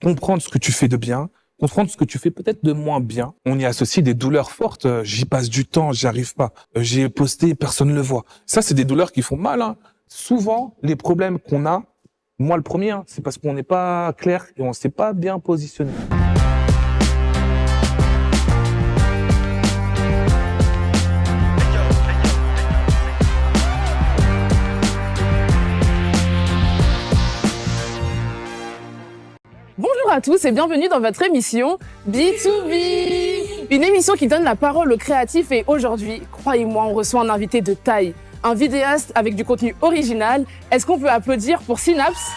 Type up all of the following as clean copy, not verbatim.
comprendre ce que tu fais de bien, comprendre ce que tu fais peut-être de moins bien. On y associe des douleurs fortes. J'y passe du temps, j'y arrive pas. J'ai posté, personne ne le voit. Ça, c'est des douleurs qui font mal, hein. Souvent, les problèmes qu'on a, moi le premier, hein, c'est parce qu'on n'est pas clair et on s'est pas bien positionné. Bonjour à tous et bienvenue dans votre émission B2B, une émission qui donne la parole aux créatifs, et aujourd'hui, croyez-moi, on reçoit un invité de taille, un vidéaste avec du contenu original. Est-ce qu'on peut applaudir pour Synapse?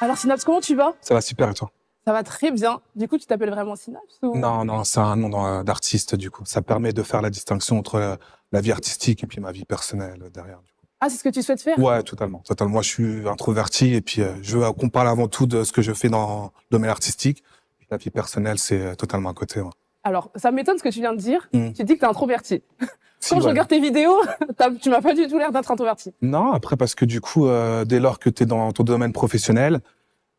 Alors Synapse, comment tu vas? Ça va super et toi? Ça va très bien. Du coup, tu t'appelles vraiment Synapse ou... Non, c'est un nom d'artiste du coup. Ça permet de faire la distinction entre la vie artistique et puis ma vie personnelle derrière. Du coup. Ah, c'est ce que tu souhaites faire? Ouais, totalement. Moi, je suis introverti et puis je veux qu'on parle avant tout de ce que je fais dans le domaine artistique. Puis la vie personnelle, c'est totalement à côté. Ouais. Alors, ça m'étonne ce que tu viens de dire. Tu dis que t'es introverti. Si, Quand je regarde tes vidéos, tu m'as pas du tout l'air d'être introverti. Non, après parce que du coup, dès lors que tu es dans ton domaine professionnel,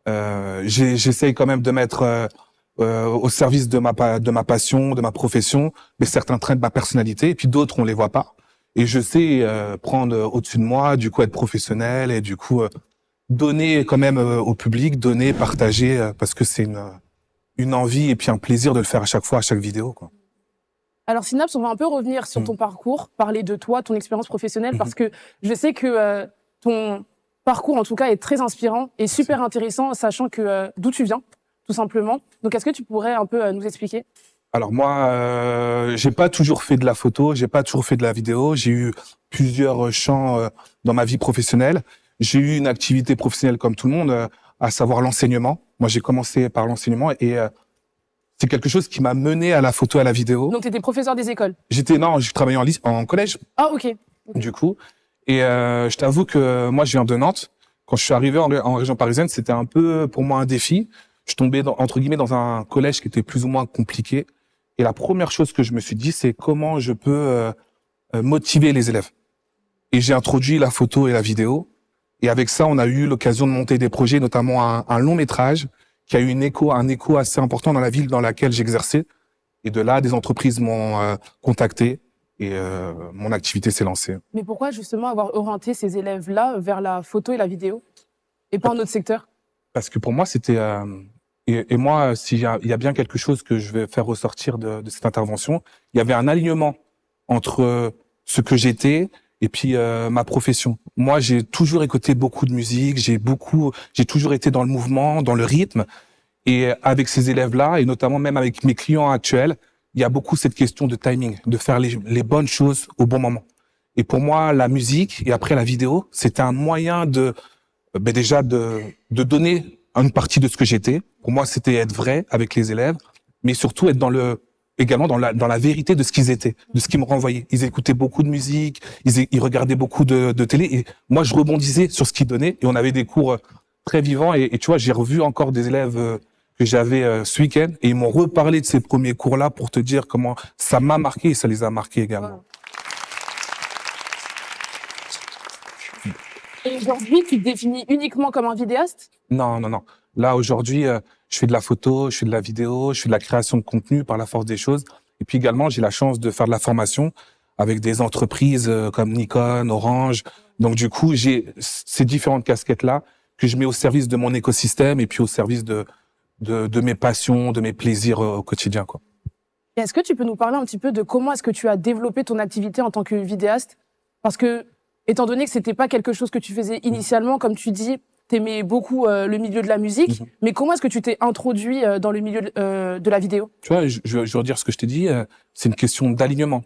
j'essaye quand même de mettre au service de ma passion, de ma profession, mais certains traits de ma personnalité, et puis d'autres on les voit pas. Et je sais prendre au-dessus de moi, du coup être professionnel et du coup donner quand même au public, donner, partager, parce que c'est une envie et puis un plaisir de le faire à chaque fois, à chaque vidéo, quoi. Alors Synapse, on va un peu revenir sur ton parcours, parler de toi, ton expérience professionnelle, parce que je sais que ton parcours, en tout cas, est très inspirant et super intéressant, sachant que d'où tu viens, tout simplement. Donc, est-ce que tu pourrais un peu nous expliquer? Alors moi, j'ai pas toujours fait de la photo, j'ai pas toujours fait de la vidéo. J'ai eu plusieurs champs dans ma vie professionnelle. J'ai eu une activité professionnelle comme tout le monde, à savoir l'enseignement. Moi, j'ai commencé par l'enseignement et c'est quelque chose qui m'a mené à la photo et à la vidéo. Donc, tu étais professeur des écoles? Je travaillais en collège. Ah, ok. Du coup. Et je t'avoue que moi, je viens de Nantes. Quand je suis arrivé en région parisienne, c'était un peu pour moi un défi. Je tombais entre guillemets dans un collège qui était plus ou moins compliqué. Et la première chose que je me suis dit, c'est comment je peux motiver les élèves. Et j'ai introduit la photo et la vidéo. Et avec ça, on a eu l'occasion de monter des projets, notamment un long métrage qui a eu un écho assez important dans la ville dans laquelle j'exerçais. Et de là, des entreprises m'ont contacté. Et mon activité s'est lancée. Mais pourquoi justement avoir orienté ces élèves-là vers la photo et la vidéo et pas un autre secteur? Parce que pour moi, c'était... et moi, s'il y a bien quelque chose que je vais faire ressortir de cette intervention, il y avait un alignement entre ce que j'étais et puis ma profession. Moi, j'ai toujours écouté beaucoup de musique, j'ai toujours été dans le mouvement, dans le rythme. Et avec ces élèves-là, et notamment même avec mes clients actuels, il y a beaucoup cette question de timing, de faire les bonnes choses au bon moment. Et pour moi, la musique et après la vidéo, c'était un moyen déjà de donner une partie de ce que j'étais. Pour moi, c'était être vrai avec les élèves, mais surtout être également dans la vérité de ce qu'ils étaient, de ce qu'ils me renvoyaient. Ils écoutaient beaucoup de musique, ils regardaient beaucoup de télé, et moi, je rebondissais sur ce qu'ils donnaient, et on avait des cours très vivants. Et tu vois, j'ai revu encore des élèves que j'avais ce week-end, et ils m'ont reparlé de ces premiers cours-là pour te dire comment ça m'a marqué et ça les a marqués également. Et aujourd'hui, tu te définis uniquement comme un vidéaste? Non. Là, aujourd'hui, je fais de la photo, je fais de la vidéo, je fais de la création de contenu par la force des choses. Et puis également, j'ai la chance de faire de la formation avec des entreprises comme Nikon, Orange. Donc du coup, j'ai ces différentes casquettes-là que je mets au service de mon écosystème et puis au service de mes passions, de mes plaisirs au quotidien, quoi. Et est-ce que tu peux nous parler un petit peu de comment est-ce que tu as développé ton activité en tant que vidéaste? Parce que, étant donné que c'était pas quelque chose que tu faisais initialement, comme tu dis, t'aimais beaucoup le milieu de la musique, mais comment est-ce que tu t'es introduit dans le milieu de la vidéo? Tu vois, je veux redire ce que je t'ai dit, c'est une question d'alignement.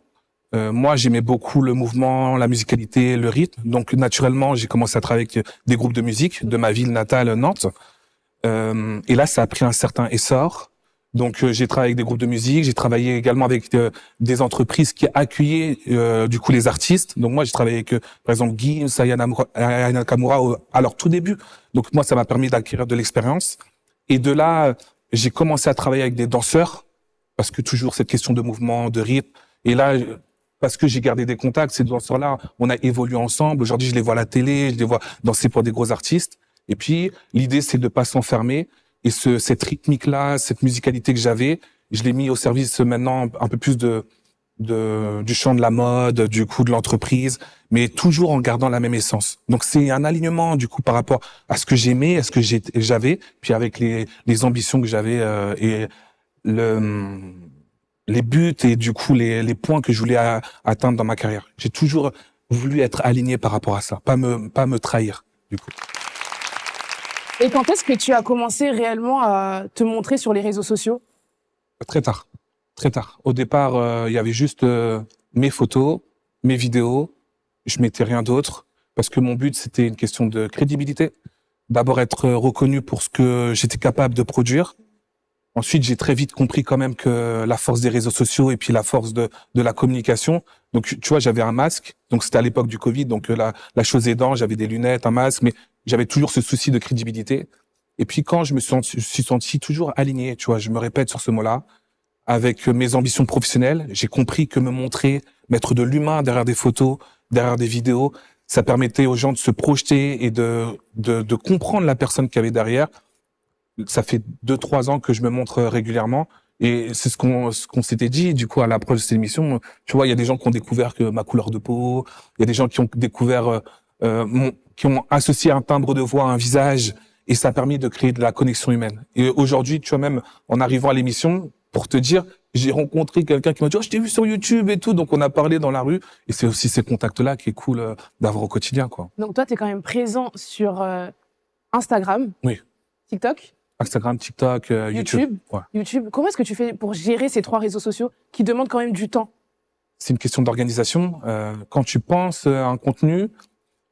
Moi, j'aimais beaucoup le mouvement, la musicalité, le rythme. Donc, naturellement, j'ai commencé à travailler avec des groupes de musique de ma ville natale, Nantes. Et là, ça a pris un certain essor. Donc, j'ai travaillé avec des groupes de musique. J'ai travaillé également avec des entreprises qui accueillaient du coup les artistes. Donc, moi, j'ai travaillé avec, par exemple, Gims, Aya Nakamura à leur tout début. Donc, moi, ça m'a permis d'acquérir de l'expérience. Et de là, j'ai commencé à travailler avec des danseurs. parce que toujours cette question de mouvement, de rythme. Et là, parce que j'ai gardé des contacts, ces danseurs-là, on a évolué ensemble. Aujourd'hui, je les vois à la télé, je les vois danser pour des gros artistes. Et puis, l'idée, c'est de pas s'enfermer. Et cette rythmique-là, cette musicalité que j'avais, je l'ai mis au service maintenant un peu plus du champ de la mode, du coup de l'entreprise, mais toujours en gardant la même essence. Donc c'est un alignement du coup par rapport à ce que j'aimais, à ce que j'avais, puis avec les ambitions que j'avais et les buts et du coup les points que je voulais atteindre dans ma carrière. J'ai toujours voulu être aligné par rapport à ça, pas me trahir du coup. Et quand est-ce que tu as commencé réellement à te montrer sur les réseaux sociaux? Très tard. Très tard. Au départ, il y avait juste mes photos, mes vidéos. Je mettais rien d'autre parce que mon but, c'était une question de crédibilité. D'abord, être reconnu pour ce que j'étais capable de produire. Ensuite, j'ai très vite compris quand même que la force des réseaux sociaux et puis la force de la communication. Donc, tu vois, j'avais un masque. Donc, c'était à l'époque du Covid. Donc, la chose aidant, j'avais des lunettes, un masque, mais j'avais toujours ce souci de crédibilité. Et puis, quand je me suis senti toujours aligné, tu vois, je me répète sur ce mot-là, avec mes ambitions professionnelles, j'ai compris que me montrer, mettre de l'humain derrière des photos, derrière des vidéos, ça permettait aux gens de se projeter et de comprendre la personne qu'il y avait derrière. Ça fait 2-3 ans que je me montre régulièrement et c'est ce qu'on s'était dit du coup à l'approche de cette émission. Tu vois, il y a des gens qui ont découvert que ma couleur de peau, il y a des gens qui ont découvert qui ont associé un timbre de voix à un visage et ça a permis de créer de la connexion humaine. Et aujourd'hui, tu vois, même en arrivant à l'émission, pour te dire, j'ai rencontré quelqu'un qui m'a dit « Oh, je t'ai vu sur YouTube et tout », donc on a parlé dans la rue et c'est aussi ces contacts-là qui est cool d'avoir au quotidien, quoi. Donc toi, tu es quand même présent sur Instagram, Oui. TikTok, Instagram, TikTok, YouTube. Ouais. YouTube. Comment est-ce que tu fais pour gérer ces 3 réseaux sociaux qui demandent quand même du temps? C'est une question d'organisation. Quand tu penses à un contenu,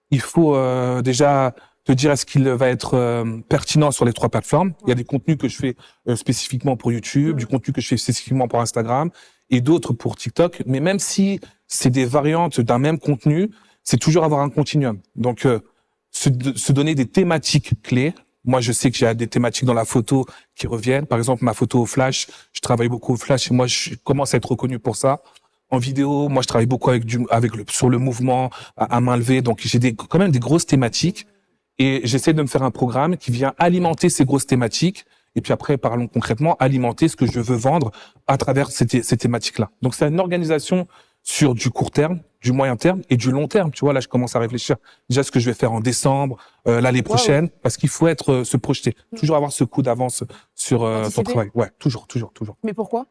il faut déjà te dire est-ce qu'il va être pertinent sur les 3 plateformes. Il y a des contenus que je fais spécifiquement pour YouTube, du contenu que je fais spécifiquement pour Instagram et d'autres pour TikTok. Mais même si c'est des variantes d'un même contenu, c'est toujours avoir un continuum. Donc, se donner des thématiques clés. Moi, je sais que j'ai des thématiques dans la photo qui reviennent. Par exemple, ma photo au flash, je travaille beaucoup au flash et moi, je commence à être reconnu pour ça. En vidéo, moi, je travaille beaucoup sur le mouvement à main levée. Donc, j'ai quand même des grosses thématiques. Et j'essaie de me faire un programme qui vient alimenter ces grosses thématiques. Et puis après, parlons concrètement, alimenter ce que je veux vendre à travers ces thématiques-là. Donc, c'est une organisation sur du court terme, du moyen terme et du long terme. Tu vois, là, je commence à réfléchir déjà ce que je vais faire en décembre, l'année prochaine, parce qu'il faut se projeter. Toujours avoir ce coup d'avance sur ton travail. Ouais, toujours. Mais pourquoi?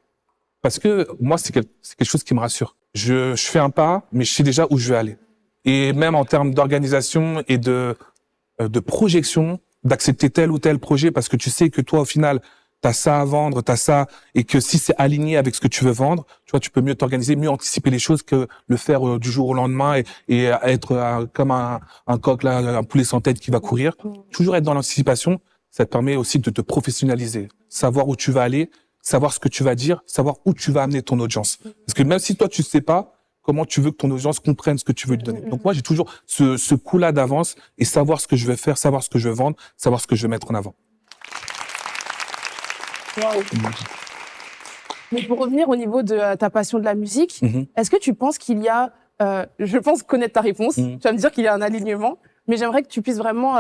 Parce que moi, c'est quelque chose qui me rassure. Je fais un pas, mais je sais déjà où je vais aller. Et même en termes d'organisation et de projection, d'accepter tel ou tel projet, parce que tu sais que toi, au final, t'as ça à vendre, t'as ça, et que si c'est aligné avec ce que tu veux vendre, tu vois, tu peux mieux t'organiser, mieux anticiper les choses que le faire du jour au lendemain et être comme un coq là, un poulet sans tête qui va courir. Toujours être dans l'anticipation, ça te permet aussi de te professionnaliser, savoir où tu vas aller, savoir ce que tu vas dire, savoir où tu vas amener ton audience. Parce que même si toi tu sais pas, comment tu veux que ton audience comprenne ce que tu veux lui donner. Donc moi j'ai toujours ce coup-là d'avance et savoir ce que je vais faire, savoir ce que je veux vendre, savoir ce que je vais mettre en avant. Wow. Mais pour revenir au niveau de ta passion de la musique, est-ce que tu penses qu'il y a, je pense connaître ta réponse, tu vas me dire qu'il y a un alignement, mais j'aimerais que tu puisses vraiment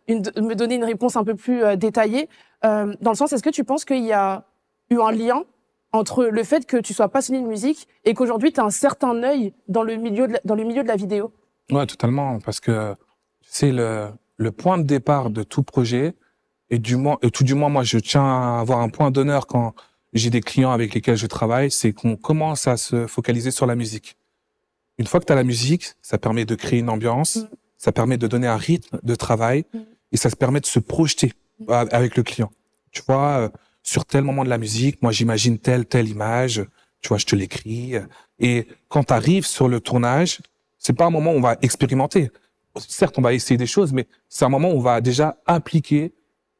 me donner une réponse un peu plus détaillée, dans le sens, est-ce que tu penses qu'il y a eu un lien entre le fait que tu sois passionné de musique et qu'aujourd'hui tu as un certain œil dans le milieu de la vidéo? Ouais, totalement, parce que c'est le point de départ de tout projet. Et tout du moins, moi, je tiens à avoir un point d'honneur quand j'ai des clients avec lesquels je travaille, c'est qu'on commence à se focaliser sur la musique. Une fois que tu as la musique, ça permet de créer une ambiance, ça permet de donner un rythme de travail et ça se permet de se projeter avec le client. Tu vois, sur tel moment de la musique, moi, j'imagine telle image, tu vois, je te l'écris. Et quand tu arrives sur le tournage, c'est pas un moment où on va expérimenter. Certes, on va essayer des choses, mais c'est un moment où on va déjà appliquer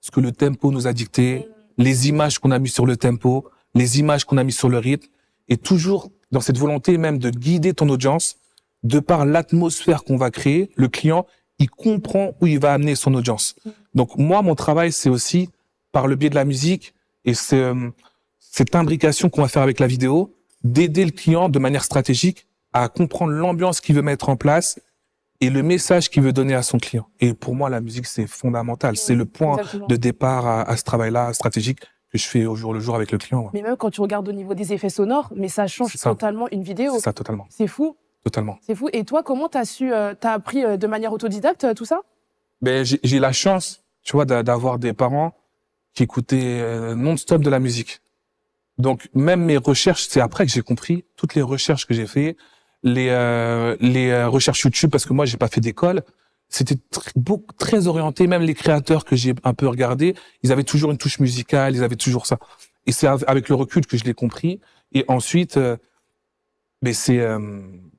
ce que le tempo nous a dicté, les images qu'on a mis sur le tempo, les images qu'on a mis sur le rythme, et toujours dans cette volonté même de guider ton audience, de par l'atmosphère qu'on va créer, le client, il comprend où il va amener son audience. Donc moi, mon travail, c'est aussi par le biais de la musique, et cette imbrication qu'on va faire avec la vidéo, d'aider le client de manière stratégique à comprendre l'ambiance qu'il veut mettre en place et le message qu'il veut donner à son client. Et pour moi, la musique, c'est fondamental. C'est le point Exactement. de départ à ce travail-là stratégique que je fais au jour le jour avec le client. Ouais. Mais même quand tu regardes au niveau des effets sonores, mais ça change C'est ça. totalement une vidéo. C'est ça, totalement. C'est fou. Totalement. C'est fou. Et toi, comment t'as appris de manière autodidacte tout ça? Ben, j'ai la chance, tu vois, d'avoir des parents qui écoutaient non-stop de la musique. Donc, même mes recherches, c'est après que j'ai compris toutes les recherches que j'ai fait, les recherches YouTube, parce que moi, j'ai pas fait d'école. C'était très orienté. Même les créateurs que j'ai un peu regardés, ils avaient toujours une touche musicale, ils avaient toujours ça. Et c'est avec le recul que je l'ai compris. Et ensuite, mais c'est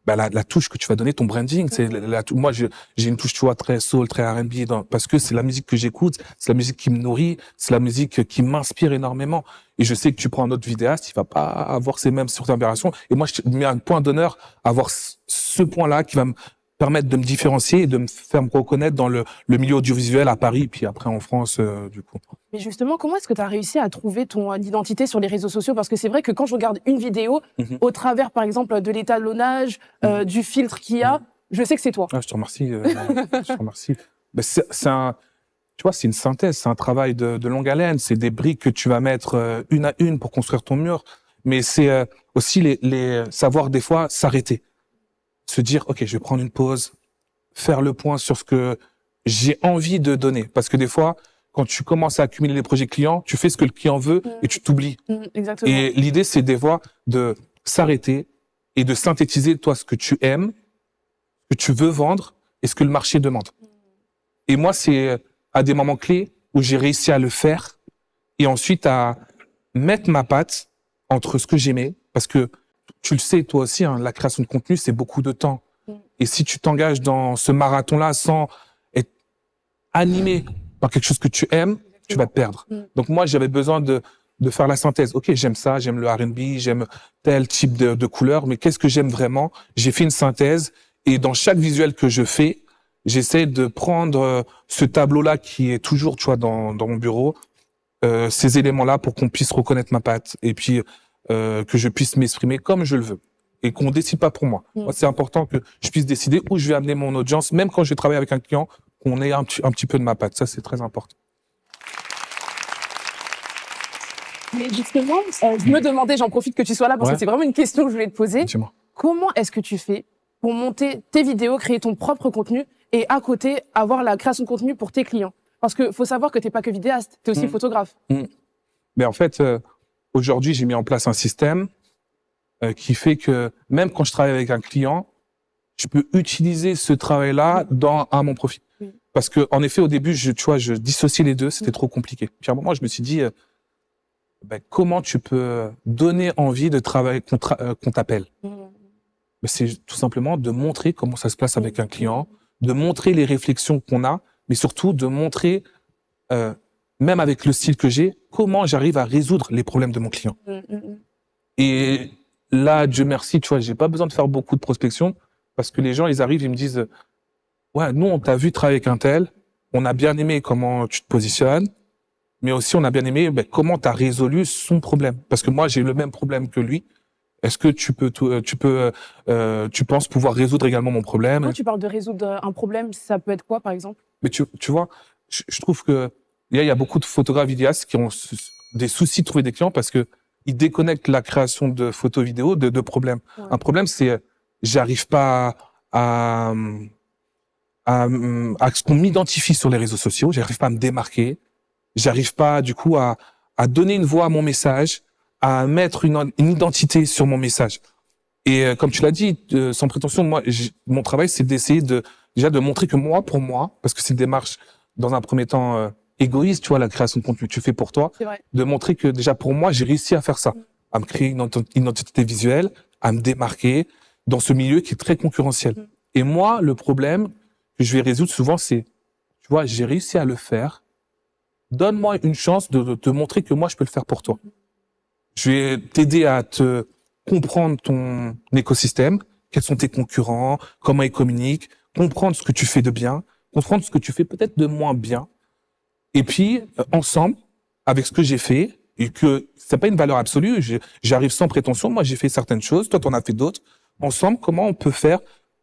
la touche que tu vas donner, ton branding. C'est moi, j'ai une touche, tu vois, très soul, très R&B, parce que c'est la musique que j'écoute, c'est la musique qui me nourrit, c'est la musique qui m'inspire énormément. Et je sais que tu prends un autre vidéaste, il va pas avoir ces mêmes surtempérations. Et moi, je mets un point d'honneur à avoir ce point-là qui va me permettre de me différencier et de me faire me reconnaître dans le milieu audiovisuel à Paris, puis après en France, du coup. Mais justement, comment est-ce que tu as réussi à trouver ton identité sur les réseaux sociaux? Parce que c'est vrai que quand je regarde une vidéo, au travers, par exemple, de l'étalonnage, du filtre qu'il y a, je sais que c'est toi. Ah, je te remercie. Je te remercie. Ben, tu vois, c'est une synthèse, c'est un travail de longue haleine. C'est des briques que tu vas mettre une à une pour construire ton mur. Mais c'est aussi savoir des fois s'arrêter. Se dire, OK, je vais prendre une pause, faire le point sur ce que j'ai envie de donner. Parce que des fois, quand tu commences à accumuler les projets clients, tu fais ce que le client veut et tu t'oublies. Exactement. Et l'idée, c'est des fois de s'arrêter et de synthétiser, toi, ce que tu aimes, ce que tu veux vendre et ce que le marché demande. Et moi, c'est à des moments clés où j'ai réussi à le faire et ensuite à mettre ma patte entre ce que j'aimais. Parce que tu le sais, toi aussi, hein, la création de contenu, c'est beaucoup de temps. Et si tu t'engages dans ce marathon-là sans être animé par quelque chose que tu aimes, tu vas te perdre. Donc moi, j'avais besoin de faire la synthèse. OK, j'aime ça, j'aime le R&B, j'aime tel type de couleur, mais qu'est-ce que j'aime vraiment? J'ai fait une synthèse et dans chaque visuel que je fais, j'essaie de prendre ce tableau-là qui est toujours, tu vois, dans mon bureau, ces éléments-là pour qu'on puisse reconnaître ma patte et puis que je puisse m'exprimer comme je le veux et qu'on décide pas pour moi. Moi, c'est important que je puisse décider où je vais amener mon audience, même quand je vais travailler avec un client, qu'on ait un petit peu de ma patte. Ça, c'est très important. Mais justement, je me demandais, j'en profite que tu sois là parce que c'est vraiment une question que je voulais te poser. Dis-moi. Comment est-ce que tu fais pour monter tes vidéos, créer ton propre contenu et à côté avoir la création de contenu pour tes clients? Parce que faut savoir que t'es pas que vidéaste, t'es aussi photographe. Mais en fait, aujourd'hui, j'ai mis en place un système qui fait que même quand je travaille avec un client, je peux utiliser ce travail-là à mon profit. Parce que en effet, au début, je dissociais les deux, c'était trop compliqué. Puis à un moment, je me suis dit, comment tu peux donner envie de travailler, qu'on t'appelle? C'est tout simplement de montrer comment ça se passe avec un client, de montrer les réflexions qu'on a, mais surtout de montrer, même avec le style que j'ai, comment j'arrive à résoudre les problèmes de mon client. Et là, Dieu merci, tu vois, j'ai pas besoin de faire beaucoup de prospection parce que les gens, ils arrivent, ils me disent, ouais, nous, on t'a vu travailler avec un tel, on a bien aimé comment tu te positionnes, mais aussi on a bien aimé comment tu as résolu son problème. Parce que moi, j'ai le même problème que lui. Est-ce que tu penses pouvoir résoudre également mon problème? Quand tu parles de résoudre un problème, ça peut être quoi, par exemple? Mais tu vois, je trouve que il y a beaucoup de photographes vidéastes qui ont des soucis de trouver des clients parce que ils déconnectent la création de photos vidéo de problèmes. Un problème, c'est j'arrive pas à ce qu'on m'identifie sur les réseaux sociaux, j'arrive pas à me démarquer, j'arrive pas du coup à donner une voix à mon message, à mettre une identité sur mon message. Et comme tu l'as dit, sans prétention, moi, mon travail, c'est d'essayer déjà de montrer que moi, pour moi, parce que c'est une démarche dans un premier temps égoïste, tu vois, la création de contenu que tu fais pour toi, de montrer que déjà pour moi, j'ai réussi à faire ça, à me créer une identité visuelle, à me démarquer dans ce milieu qui est très concurrentiel. Et moi, le problème que je vais résoudre souvent, c'est, tu vois, j'ai réussi à le faire. Donne-moi une chance de te montrer que moi, je peux le faire pour toi. Je vais t'aider à te comprendre ton écosystème, quels sont tes concurrents, comment ils communiquent, comprendre ce que tu fais de bien, comprendre ce que tu fais peut-être de moins bien. Et puis, ensemble, avec ce que j'ai fait, et que c'est pas une valeur absolue. J'arrive sans prétention. Moi, j'ai fait certaines choses. Toi, t'en as fait d'autres. Ensemble, comment on peut faire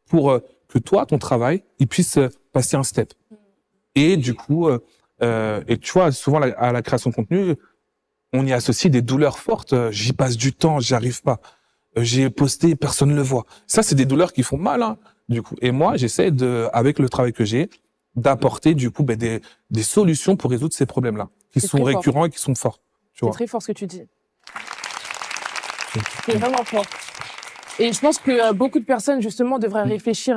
pour que toi, ton travail, il puisse passer un step. Et du coup, et tu vois, souvent à la création de contenu, on y associe des douleurs fortes. J'y passe du temps, j'y arrive pas. J'ai posté, personne ne le voit. Ça, c'est des douleurs qui font mal, hein, du coup. Et moi, j'essaie avec le travail que j'ai, d'apporter du coup des solutions pour résoudre ces problèmes-là, qui sont récurrents et qui sont forts. C'est très fort ce que tu dis. C'est vraiment fort. Et je pense que beaucoup de personnes, justement, devraient réfléchir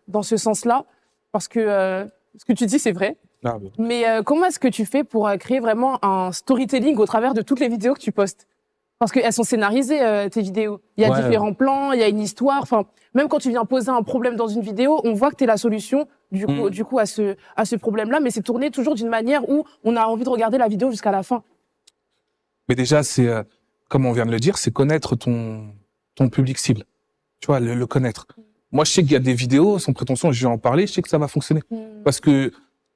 dans ce sens-là, parce que ce que tu dis, c'est vrai. Ah, oui. Mais comment est-ce que tu fais pour créer vraiment un storytelling au travers de toutes les vidéos que tu postes? Parce qu'elles sont scénarisées, tes vidéos. Il y a différents plans, il y a une histoire. Enfin, même quand tu viens poser un problème dans une vidéo, on voit que tu es la solution du coup à ce problème-là, mais c'est tourné toujours d'une manière où on a envie de regarder la vidéo jusqu'à la fin. Mais déjà, c'est, comme on vient de le dire, c'est connaître ton public cible. Tu vois, le connaître. Moi, je sais qu'il y a des vidéos, sans prétention, je vais en parler, je sais que ça va fonctionner. Parce que,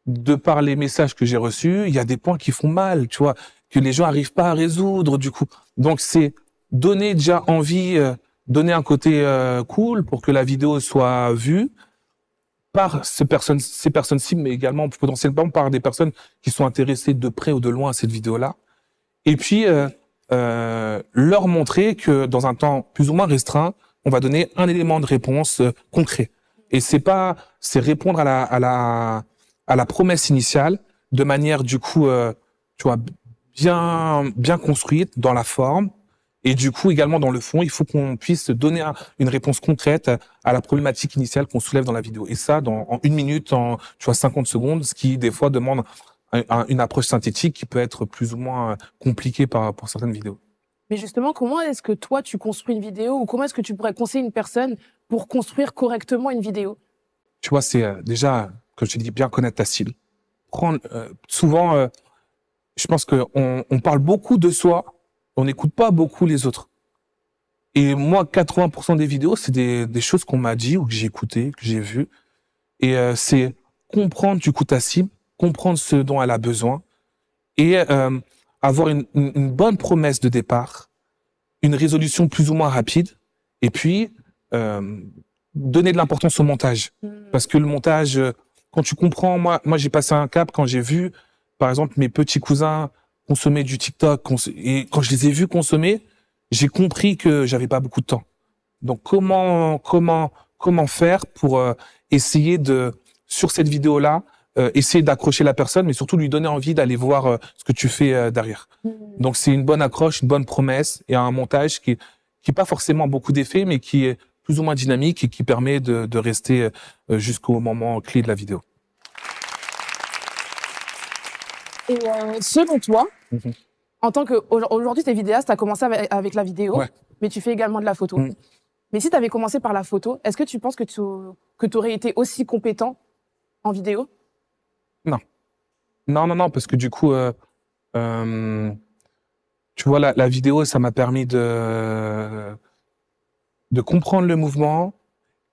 de par les messages que j'ai reçus, il y a des points qui font mal, tu vois, que les gens arrivent pas à résoudre, du coup. Donc, c'est donner déjà envie, donner un côté cool pour que la vidéo soit vue par ces personnes cibles, mais également potentiellement par des personnes qui sont intéressées de près ou de loin à cette vidéo-là. Et puis, leur montrer que dans un temps plus ou moins restreint, on va donner un élément de réponse concret. Et c'est répondre à la promesse initiale de manière du coup, tu vois, bien construite dans la forme et du coup également dans le fond. Il faut qu'on puisse donner une réponse concrète à la problématique initiale qu'on soulève dans la vidéo. Et ça, en 1 minute, tu vois, 50 secondes, ce qui des fois demande une approche synthétique qui peut être plus ou moins compliquée pour certaines vidéos. Mais justement, comment est-ce que toi, tu construis une vidéo ou comment est-ce que tu pourrais conseiller une personne pour construire correctement une vidéo? Tu vois, c'est déjà, comme je t'ai dit, bien connaître ta cible. Souvent, je pense qu'on parle beaucoup de soi, on n'écoute pas beaucoup les autres. Et moi, 80% des vidéos, c'est des choses qu'on m'a dit ou que j'ai écoutées, que j'ai vues. Et c'est comprendre du coup ta cible, comprendre ce dont elle a besoin et avoir une bonne promesse de départ, une résolution plus ou moins rapide, et puis donner de l'importance au montage. Parce que le montage, quand tu comprends, moi j'ai passé un cap quand j'ai vu, par exemple, mes petits cousins consommer du TikTok, et quand je les ai vus consommer, j'ai compris que j'avais pas beaucoup de temps. Donc comment faire pour essayer sur cette vidéo-là, essayer d'accrocher la personne, mais surtout lui donner envie d'aller voir ce que tu fais derrière. Donc c'est une bonne accroche, une bonne promesse et un montage qui est pas forcément beaucoup d'effets, mais qui est plus ou moins dynamique et qui permet de rester jusqu'au moment clé de la vidéo. Et selon toi, en tant que aujourd'hui t'es vidéaste, t'as commencé avec la vidéo, mais tu fais également de la photo. Mais si t'avais commencé par la photo, est-ce que tu penses que tu aurais été aussi compétent en vidéo? Non, parce que du coup, tu vois, la vidéo, ça m'a permis de comprendre le mouvement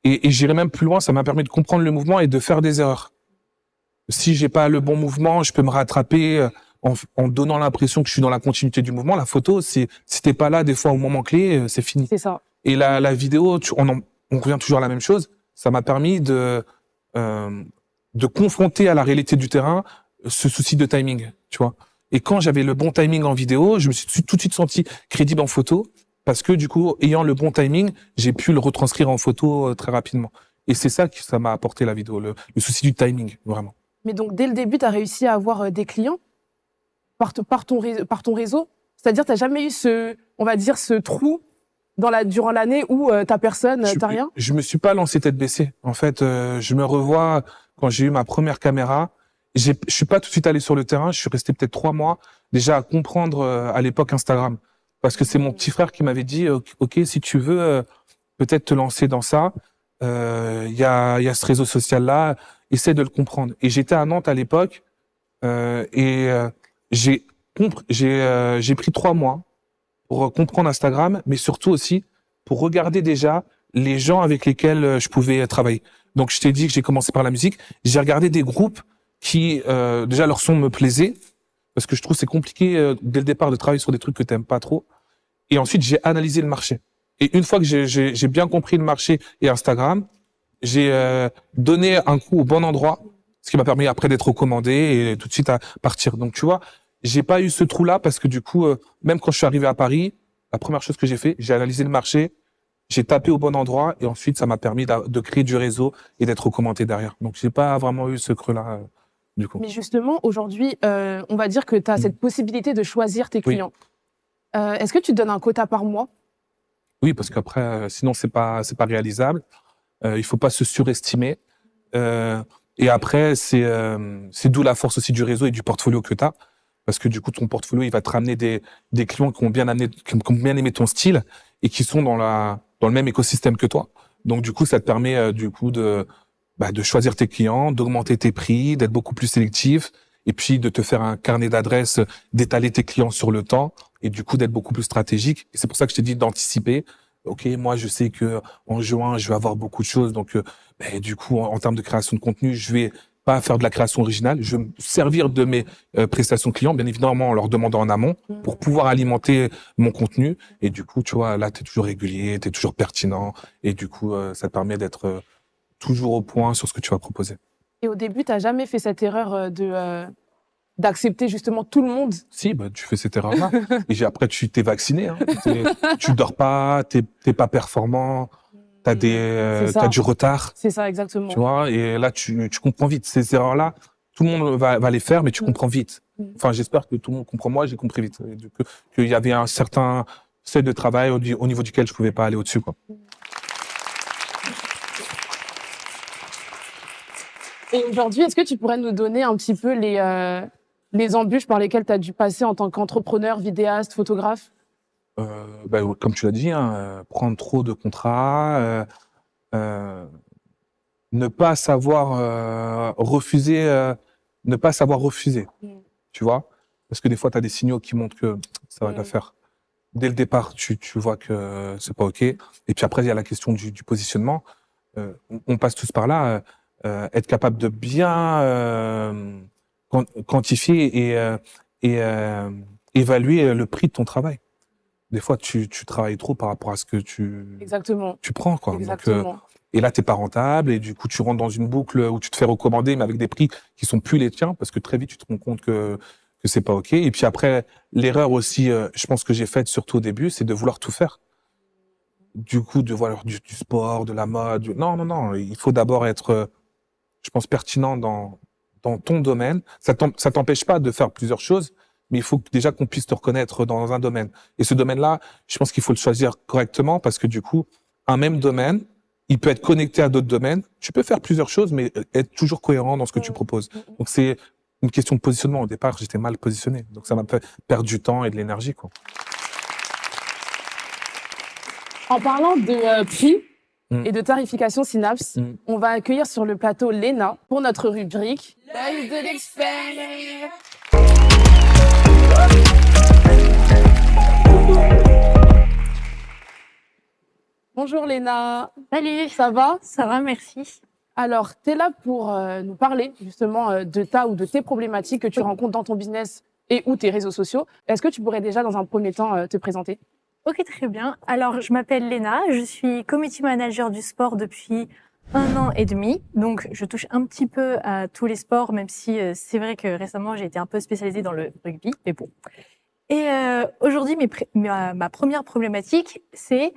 et j'irai même plus loin, ça m'a permis de comprendre le mouvement et de faire des erreurs. Si j'ai pas le bon mouvement, je peux me rattraper en donnant l'impression que je suis dans la continuité du mouvement. La photo, si t'es pas là des fois au moment clé, c'est fini. C'est ça. Et la vidéo, on revient toujours à la même chose. Ça m'a permis de confronter à la réalité du terrain ce souci de timing, tu vois. Et quand j'avais le bon timing en vidéo, je me suis tout de suite senti crédible en photo parce que du coup, ayant le bon timing, j'ai pu le retranscrire en photo très rapidement. Et c'est ça que ça m'a apporté la vidéo, le souci du timing, vraiment. Mais donc, dès le début, tu as réussi à avoir des clients par ton réseau? C'est-à-dire, tu n'as jamais eu ce trou durant l'année où t'as personne, t'as rien? Je me suis pas lancé tête baissée. En fait, je me revois quand j'ai eu ma première caméra. Je suis pas tout de suite allé sur le terrain. Je suis resté peut-être 3 mois déjà à comprendre à l'époque Instagram, parce que c'est mon petit frère qui m'avait dit ok, si tu veux peut-être te lancer dans ça, il y a ce réseau social là, essaie de le comprendre. Et j'étais à Nantes à l'époque et j'ai pris 3 mois pour comprendre Instagram, mais surtout aussi pour regarder déjà les gens avec lesquels je pouvais travailler. Donc je t'ai dit que j'ai commencé par la musique. J'ai regardé des groupes qui déjà leur son me plaisait, parce que je trouve que c'est compliqué dès le départ de travailler sur des trucs que t'aimes pas trop. Et ensuite, j'ai analysé le marché. Et une fois que j'ai bien compris le marché et Instagram, j'ai donné un coup au bon endroit, ce qui m'a permis après d'être recommandé et tout de suite à partir. Donc, tu vois, j'ai pas eu ce trou-là parce que du coup, même quand je suis arrivé à Paris, la première chose que j'ai fait, j'ai analysé le marché, j'ai tapé au bon endroit et ensuite, ça m'a permis de créer du réseau et d'être recommandé derrière. Donc, j'ai pas vraiment eu ce creux-là, du coup. Mais justement, aujourd'hui, on va dire que tu as cette possibilité de choisir tes Oui. clients. Est-ce que tu te donnes un quota par mois? Oui, parce qu'après, sinon, c'est pas réalisable. Il faut pas se surestimer. Et après, c'est d'où la force aussi du réseau et du portfolio que tu as. Parce que du coup, ton portfolio, il va te ramener des clients qui ont bien aimé ton style et qui sont dans le même écosystème que toi. Donc, du coup, ça te permet, du coup, de choisir tes clients, d'augmenter tes prix, d'être beaucoup plus sélectif et puis de te faire un carnet d'adresses, d'étaler tes clients sur le temps et du coup, d'être beaucoup plus stratégique. Et c'est pour ça que je t'ai dit d'anticiper. OK, moi, je sais que en juin, je vais avoir beaucoup de choses. Donc, du coup, en termes de création de contenu, je vais pas faire de la création originale. Je vais me servir de mes prestations clients, bien évidemment, en leur demandant en amont pour pouvoir alimenter mon contenu. Et du coup, tu vois, là, tu es toujours régulier, tu es toujours pertinent. Et du coup, ça te permet d'être toujours au point sur ce que tu vas proposer. Et au début, tu n'as jamais fait cette erreur d'accepter justement tout le monde? Si, tu fais cette erreur-là. Et après, tu t'es vacciné. Hein. Tu dors pas, t'es pas performant, t'as du retard. C'est ça, exactement. Tu vois, et là, tu comprends vite. Ces erreurs-là, tout le monde va les faire, mais tu comprends vite. Enfin, j'espère que tout le monde comprend. Moi, j'ai compris vite. Qu'il y avait un certain seuil de travail au niveau duquel je pouvais pas aller au-dessus, quoi. Et aujourd'hui, est-ce que tu pourrais nous donner un petit peu les embûches par lesquelles tu as dû passer en tant qu'entrepreneur, vidéaste, photographe? Comme tu l'as dit, hein, prendre trop de contrats, ne pas savoir refuser, ne pas savoir refuser, tu vois, parce que des fois, tu as des signaux qui montrent que ça va pas faire. Dès le départ, tu vois que c'est pas OK. Et puis après, il y a la question du positionnement. On passe tous par là. Être capable de bien quantifier et évaluer le prix de ton travail. Des fois, tu travailles trop par rapport à ce que Exactement. tu prends, quoi. Exactement. Donc, et là, t'es pas rentable et du coup, tu rentres dans une boucle où tu te fais recommander, mais avec des prix qui sont plus les tiens, parce que très vite, tu te rends compte que c'est pas OK. Et puis après, l'erreur aussi, je pense que j'ai faite surtout au début, c'est de vouloir tout faire. Du coup, de voir du sport, de la mode. Non. Il faut d'abord être, je pense, pertinent dans ton domaine. Ça t'empêche pas de faire plusieurs choses, mais il faut déjà qu'on puisse te reconnaître dans un domaine. Et ce domaine-là, je pense qu'il faut le choisir correctement parce que du coup, un même domaine, il peut être connecté à d'autres domaines. Tu peux faire plusieurs choses, mais être toujours cohérent dans ce que tu proposes. Donc, c'est une question de positionnement. Au départ, j'étais mal positionné. Donc, ça m'a fait perdre du temps et de l'énergie, quoi. En parlant de prix et de tarification Synapse, on va accueillir sur le plateau Léna pour notre rubrique L'œil de l'expert. Bonjour Léna. Salut. Ça va? Ça va, merci. Alors, tu es là pour nous parler justement de ta ou de tes problématiques que tu rencontres dans ton business et ou tes réseaux sociaux. Est-ce que tu pourrais déjà, dans un premier temps, te présenter? Ok, très bien. Alors, je m'appelle Léna, je suis community manager du sport depuis 1 an et demi. Donc, je touche un petit peu à tous les sports, même si c'est vrai que récemment, j'ai été un peu spécialisée dans le rugby, mais bon. Et aujourd'hui, ma première problématique, c'est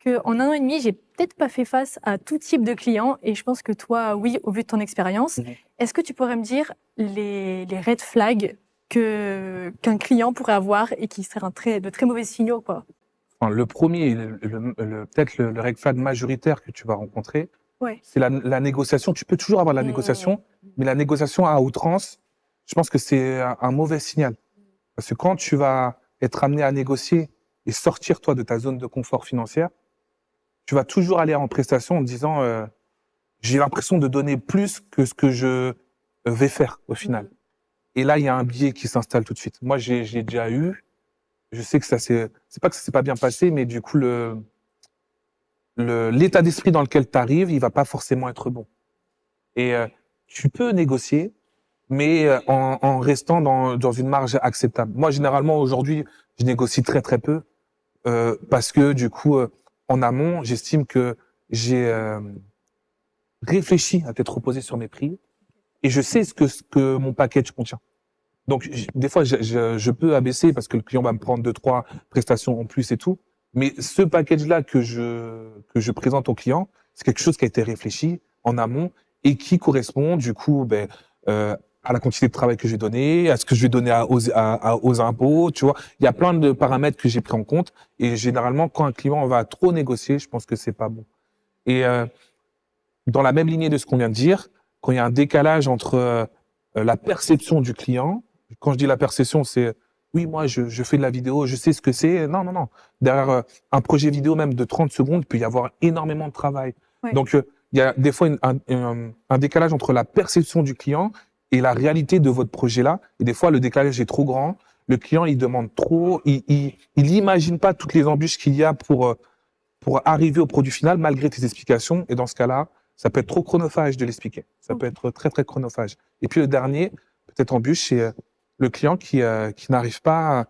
qu'en 1 an et demi, j'ai peut-être pas fait face à tout type de clients. Et je pense que toi, oui, au vu de ton expérience, est-ce que tu pourrais me dire les red flags qu'un client pourrait avoir et qui seraient de très mauvais signaux, quoi? Enfin, le premier, peut-être le red flag majoritaire que tu vas rencontrer, c'est la négociation. Tu peux toujours avoir la négociation, mais la négociation à outrance, je pense que c'est un mauvais signal. Parce que quand tu vas être amené à négocier et sortir, toi, de ta zone de confort financière, tu vas toujours aller en prestation en disant j'ai l'impression de donner plus que ce que je vais faire au final. Et là, il y a un biais qui s'installe tout de suite. Moi, j'ai déjà eu, je sais que c'est pas que ça s'est pas bien passé, mais du coup, l'état d'esprit dans lequel tu arrives, il va pas forcément être bon. Et tu peux négocier, mais en restant dans une marge acceptable. Moi, généralement, aujourd'hui, je négocie très très peu parce que du coup, en amont, j'estime que j'ai réfléchi à t'être reposé sur mes prix et je sais ce que mon package contient. Donc, des fois, je peux abaisser parce que le client va me prendre 2, 3 prestations en plus et tout. Mais ce package-là que je présente au client, c'est quelque chose qui a été réfléchi en amont et qui correspond, du coup, à la quantité de travail que je vais donner, à ce que je vais donner aux impôts, tu vois. Il y a plein de paramètres que j'ai pris en compte. Et généralement, quand un client va trop négocier, je pense que c'est pas bon. Et dans la même lignée de ce qu'on vient de dire, quand il y a un décalage entre la perception du client, quand je dis la perception, c'est oui, moi je fais de la vidéo, je sais ce que c'est. Non, non, non. Derrière un projet vidéo même de 30 secondes, il peut y avoir énormément de travail. Ouais. Donc il y a des fois un décalage entre la perception du client et la réalité de votre projet-là. Et des fois, le décalage est trop grand. Le client, il demande trop. Il imagine pas toutes les embûches qu'il y a pour arriver au produit final malgré tes explications. Et dans ce cas-là, ça peut être trop chronophage de l'expliquer. Ça peut être très, très chronophage. Et puis le dernier, peut-être embûche, c'est le client qui n'arrive pas,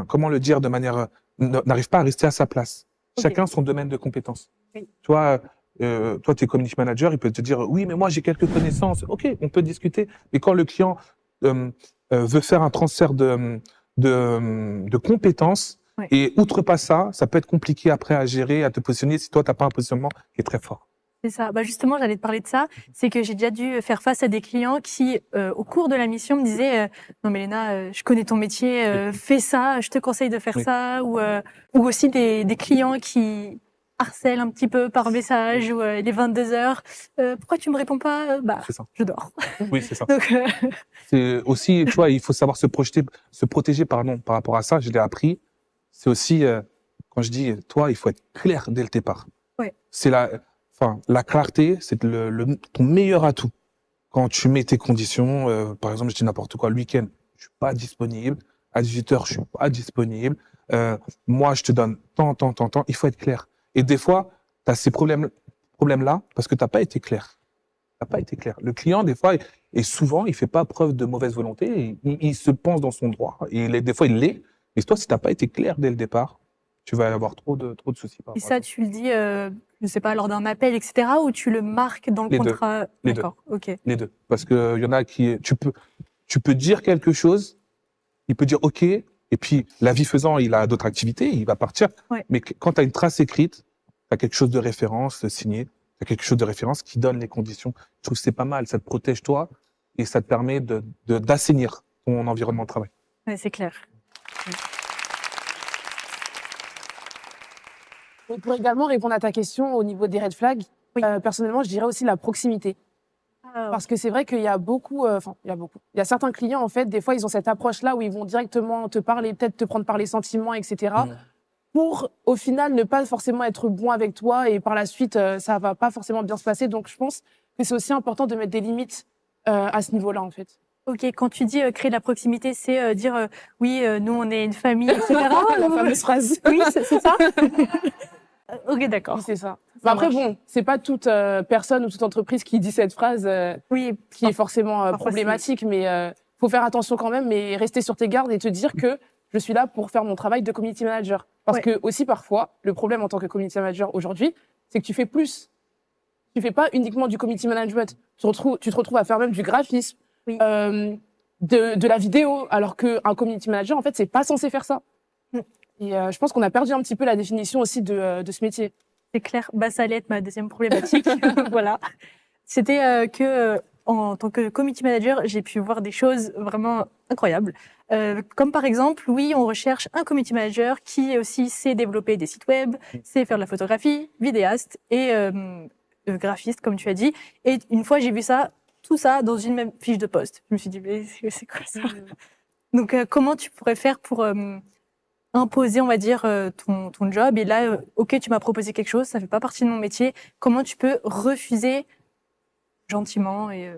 comment le dire de manière, n'arrive pas à rester à sa place. Okay. Chacun son domaine de compétences. Oui. Toi, tu es community manager, il peut te dire, oui, mais moi, j'ai quelques connaissances. OK, on peut discuter. Mais quand le client veut faire un transfert de compétences, ouais. Et outrepasse ça, ça peut être compliqué après à gérer, à te positionner si toi, tu n'as pas un positionnement qui est très fort. C'est ça. Bah justement, j'allais te parler de ça. C'est que j'ai déjà dû faire face à des clients qui, au cours de la mission, me disaient non mais Léna, je connais ton métier, fais ça, je te conseille de faire ça. Ou aussi des clients qui harcèlent un petit peu par message ou les 22 heures. Pourquoi tu me réponds pas? Bah, je dors. Oui, c'est ça. Donc, c'est aussi, tu vois, il faut savoir se protéger, pardon, par rapport à ça. Je l'ai appris. C'est aussi, quand je dis, toi, il faut être clair dès le départ. Ouais. C'est la clarté, c'est ton meilleur atout. Quand tu mets tes conditions, par exemple, je dis n'importe quoi, le week-end, je suis pas disponible. À 18h, je suis pas disponible. Moi, je te donne tant. Il faut être clair. Et des fois, tu as ces problèmes-là parce que t'as pas été clair. T'as pas été clair. Le client, des fois, et souvent, il fait pas preuve de mauvaise volonté. Il se pense dans son droit. Et des fois, il l'est. Mais toi, si t'as pas été clair dès le départ, tu vas avoir trop de soucis. Et ça, tu le dis, je sais pas, lors d'un appel, etc., ou tu le marques dans le contrat? Les D'accord, deux. ok. Les deux. Parce que y en a qui, tu peux dire quelque chose, il peut dire OK, et puis la vie faisant, il a d'autres activités, il va partir. Ouais. Mais quand tu as une trace écrite, tu as quelque chose de référence signé, tu as quelque chose de référence qui donne les conditions. Je trouve que c'est pas mal, ça te protège toi et ça te permet d'assainir ton environnement de travail. Ouais, c'est clair. Et pour également répondre à ta question au niveau des red flags, oui. Personnellement, je dirais aussi la proximité. Parce que c'est vrai qu'il y a beaucoup, il y a certains clients, en fait, des fois, ils ont cette approche-là où ils vont directement te parler, peut-être te prendre par les sentiments, etc. Pour, au final, ne pas forcément être bon avec toi et par la suite, ça va pas forcément bien se passer. Donc, je pense que c'est aussi important de mettre des limites à ce niveau-là, en fait. Ok, quand tu dis créer de la proximité, c'est dire oui, nous, on est une famille, etc. La fameuse phrase. Oui, c'est ça. Ok, d'accord. Oui, c'est ça. Après, bon, c'est pas toute personne ou toute entreprise qui dit cette phrase qui est forcément problématique, mais faut faire attention quand même, mais rester sur tes gardes et te dire que je suis là pour faire mon travail de community manager. Parce que aussi parfois, le problème en tant que community manager aujourd'hui, c'est que tu fais plus. Tu fais pas uniquement du community management. Tu te retrouves à faire même du graphisme, de la vidéo, alors qu'un community manager, en fait, c'est pas censé faire ça. Et je pense qu'on a perdu un petit peu la définition aussi de ce métier. C'est clair. Bah, ça allait être ma deuxième problématique. Voilà. C'était que, en tant que community manager, j'ai pu voir des choses vraiment incroyables. Comme par exemple, oui, on recherche un community manager qui aussi sait développer des sites web, sait faire de la photographie, vidéaste et graphiste, comme tu as dit. Et une fois, j'ai vu ça, tout ça dans une même fiche de poste. Je me suis dit, mais c'est quoi ça? Donc, comment tu pourrais faire pour imposer, on va dire, ton job? Et là, ok, tu m'as proposé quelque chose, ça fait pas partie de mon métier. Comment tu peux refuser gentiment et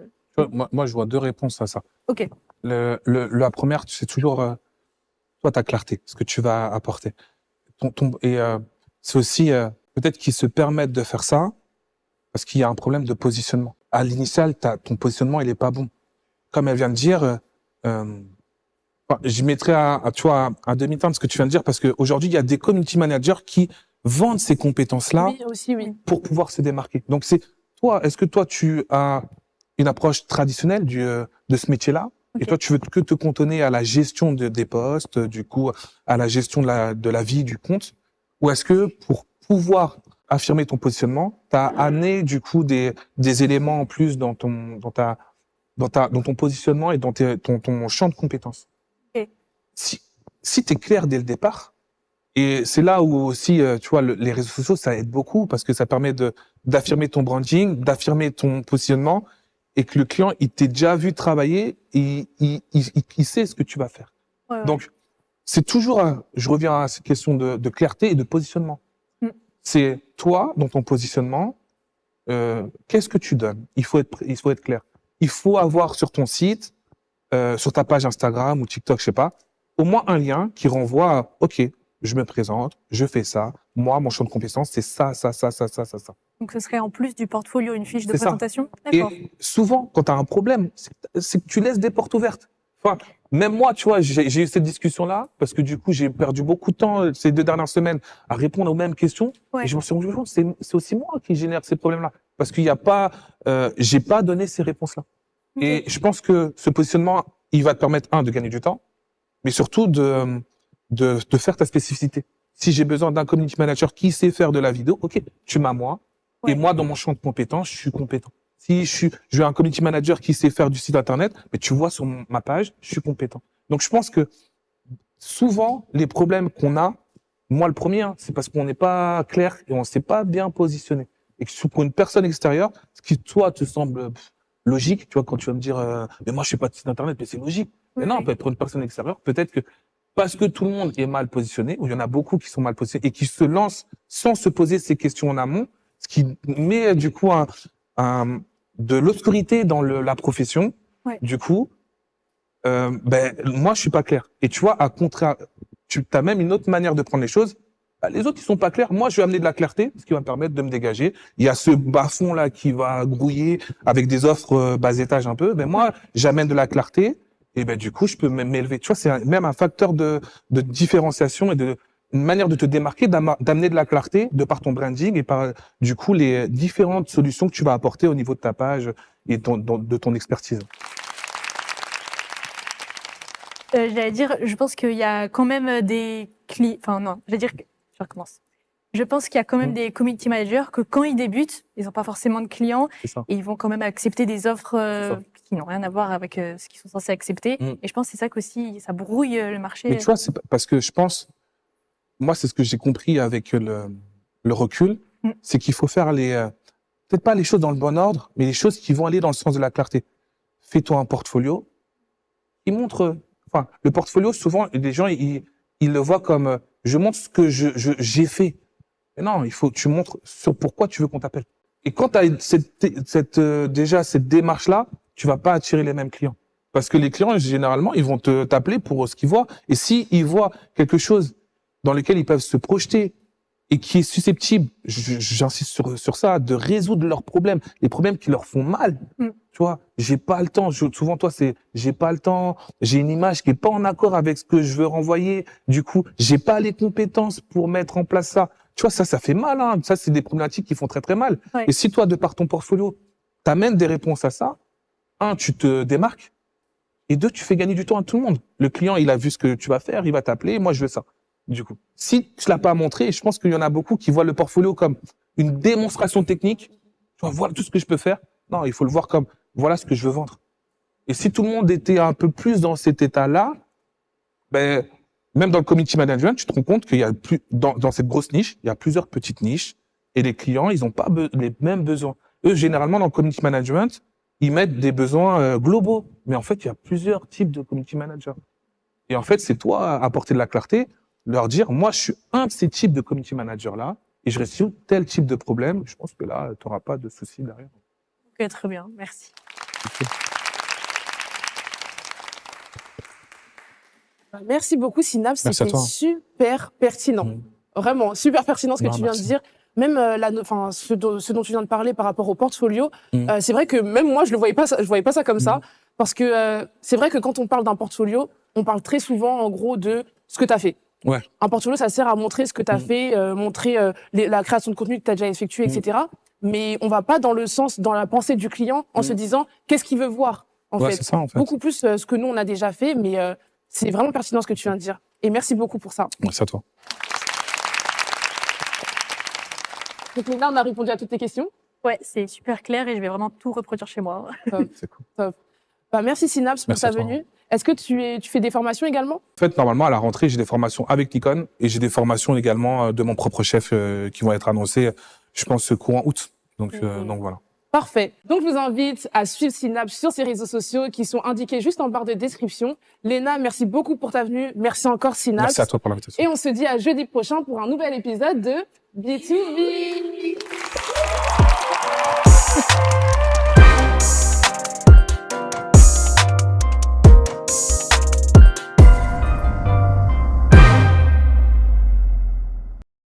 moi, je vois deux réponses à ça. Ok. La première, c'est toujours toi, ta clarté, ce que tu vas apporter. C'est aussi peut-être qu'ils se permettent de faire ça parce qu'il y a un problème de positionnement. À l'initial, ton positionnement, il est pas bon. comme elle vient de dire, je mettrais tu vois, un demi-teinte ce que tu viens de dire, parce qu'aujourd'hui, il y a des community managers qui vendent ces compétences-là Oui, aussi, oui. pour pouvoir se démarquer. Donc, est-ce que toi, tu as une approche traditionnelle de ce métier-là? Ok. Et toi, tu veux que te cantonner à la gestion des postes, du coup, à la gestion de la vie du compte? Ou est-ce que pour pouvoir affirmer ton positionnement, tu as amené, du coup, des éléments en plus dans ton positionnement et dans ton champ de compétences? Ok. Si tu es clair dès le départ, et c'est là où aussi, tu vois, les réseaux sociaux, ça aide beaucoup parce que ça permet d'affirmer ton branding, d'affirmer ton positionnement, et que le client, il t'ait déjà vu travailler et il sait ce que tu vas faire. Ouais, ouais. Donc, c'est toujours, je reviens à cette question de clarté et de positionnement. Mm. C'est toi, dans ton positionnement, qu'est-ce que tu donnes? Il faut être clair. Il faut avoir sur ton site, sur ta page Instagram ou TikTok, je sais pas, au moins un lien qui renvoie à, OK, je me présente, je fais ça. Moi, mon champ de compétences, c'est ça. Donc, ce serait en plus du portfolio une fiche de C'est ça. présentation? D'accord. Et souvent, quand tu as un problème, c'est que tu laisses des portes ouvertes. Enfin, même moi, tu vois, j'ai eu cette discussion-là parce que du coup, j'ai perdu beaucoup de temps ces 2 dernières semaines à répondre aux mêmes questions. Ouais. Et je me suis rendu compte, c'est aussi moi qui génère ces problèmes-là parce qu'il y a pas, j'ai pas donné ces réponses-là. Ok. Et je pense que ce positionnement, il va te permettre, de gagner du temps, mais surtout de faire ta spécificité. Si j'ai besoin d'un community manager qui sait faire de la vidéo, OK, tu m'as moi. Ouais. Et moi, dans mon champ de compétences, je suis compétent. Si je veux un community manager qui sait faire du site internet, mais tu vois sur ma page, je suis compétent. Donc, je pense que souvent, les problèmes qu'on a, moi le premier, c'est parce qu'on n'est pas clair et on ne s'est pas bien positionné. Et que pour une personne extérieure, ce qui toi te semble logique, tu vois, quand tu vas me dire, mais moi je suis pas de site internet, mais c'est logique. Mais non, Ouais. pour une personne extérieure, peut-être que parce que tout le monde est mal positionné, ou il y en a beaucoup qui sont mal positionnés et qui se lancent sans se poser ces questions en amont, ce qui met du coup de l'obscurité dans la profession. Ouais. Du coup, moi je suis pas clair. Et tu vois, à contraire, tu as même une autre manière de prendre les choses. Bah, les autres ils sont pas clairs. Moi je vais amener de la clarté, ce qui va me permettre de me dégager. Il y a ce bas-fond là qui va grouiller avec des offres bas étage un peu. Ben moi j'amène de la clarté. Et ben du coup, je peux même m'élever. Tu vois, c'est même un facteur de différenciation et une manière de te démarquer, d'amener de la clarté de par ton branding et par du coup les différentes solutions que tu vas apporter au niveau de ta page et de ton expertise. J'allais dire, je pense qu'il y a quand même des clients. Enfin, non, j'allais dire que. Je recommence. Je pense qu'il y a quand même des community managers que quand ils débutent, ils n'ont pas forcément de clients C'est ça. et ils vont quand même accepter des offres C'est ça. qui n'ont rien à voir avec ce qu'ils sont censés accepter. Et je pense que c'est ça qu'aussi, ça brouille le marché. Mais tu vois, c'est parce que je pense, moi, c'est ce que j'ai compris avec le recul, c'est qu'il faut faire peut-être pas les choses dans le bon ordre, mais les choses qui vont aller dans le sens de la clarté. Fais-toi un portfolio qui montre, le portfolio, souvent, les gens, ils le voient comme, je montre ce que j'ai fait. Mais non, tu montres sur pourquoi tu veux qu'on t'appelle. Et quand tu as déjà cette démarche-là, tu vas pas attirer les mêmes clients. Parce que les clients, généralement, ils vont t'appeler pour ce qu'ils voient. Et s'ils voient quelque chose dans lequel ils peuvent se projeter et qui est susceptible, j'insiste sur ça, de résoudre leurs problèmes, les problèmes qui leur font mal. Tu vois, j'ai pas le temps. Souvent, toi, j'ai pas le temps. J'ai une image qui est pas en accord avec ce que je veux renvoyer. Du coup, j'ai pas les compétences pour mettre en place ça. Tu vois, ça fait mal. Hein. Ça, c'est des problématiques qui font très, très mal. Ouais. Et si toi, de par ton portfolio, t'amènes des réponses à ça, tu te démarques. Et 2, tu fais gagner du temps à tout le monde. Le client, il a vu ce que tu vas faire, il va t'appeler. Moi, je veux ça. Du coup, si tu l'as pas montré, je pense qu'il y en a beaucoup qui voient le portfolio comme une démonstration technique. Tu vois, voilà tout ce que je peux faire. Non, il faut le voir comme voilà ce que je veux vendre. Et si tout le monde était un peu plus dans cet état-là, même dans le community management, tu te rends compte qu'il y a plus dans cette grosse niche, il y a plusieurs petites niches et les clients, ils n'ont pas les mêmes besoins. Eux, généralement, dans le community management, ils mettent des besoins globaux. Mais en fait, il y a plusieurs types de community managers. Et en fait, c'est toi à apporter de la clarté, leur dire, moi, je suis un de ces types de community managers-là et je résout tel type de problème. Je pense que là, tu n'auras pas de soucis derrière. Ok, très bien, merci. Merci beaucoup, Sinab. Merci à C'était toi. super pertinent. Vraiment, super pertinent ce que tu viens de dire. Même ce dont tu viens de parler par rapport au portfolio, c'est vrai que même moi, je voyais pas ça comme ça. Parce que c'est vrai que quand on parle d'un portfolio, on parle très souvent, en gros, de ce que tu as fait. Ouais. Un portfolio, ça sert à montrer ce que tu as fait, montrer la création de contenu que tu as déjà effectué, etc. Mais on va pas dans le sens, dans la pensée du client, en se disant qu'est-ce qu'il veut voir, en fait. C'est ça, en fait. Beaucoup plus ce que nous, on a déjà fait, mais c'est vraiment pertinent ce que tu viens de dire. Et merci beaucoup pour ça. Merci à toi. Donc, Léna, on a répondu à toutes tes questions. Ouais, c'est super clair et je vais vraiment tout reproduire chez moi. C'est cool. Bah, merci Synapse pour Merci ta à toi. venue. Est-ce que tu fais des formations également? En fait, normalement, à la rentrée, j'ai des formations avec Nikon et j'ai des formations également de mon propre chef qui vont être annoncées, je pense, courant août. Donc voilà. Parfait. Donc, je vous invite à suivre Synapse sur ses réseaux sociaux qui sont indiqués juste en barre de description. Léna, merci beaucoup pour ta venue. Merci encore Synapse. Merci à toi pour l'invitation. Et on se dit à jeudi prochain pour un nouvel épisode de B2B.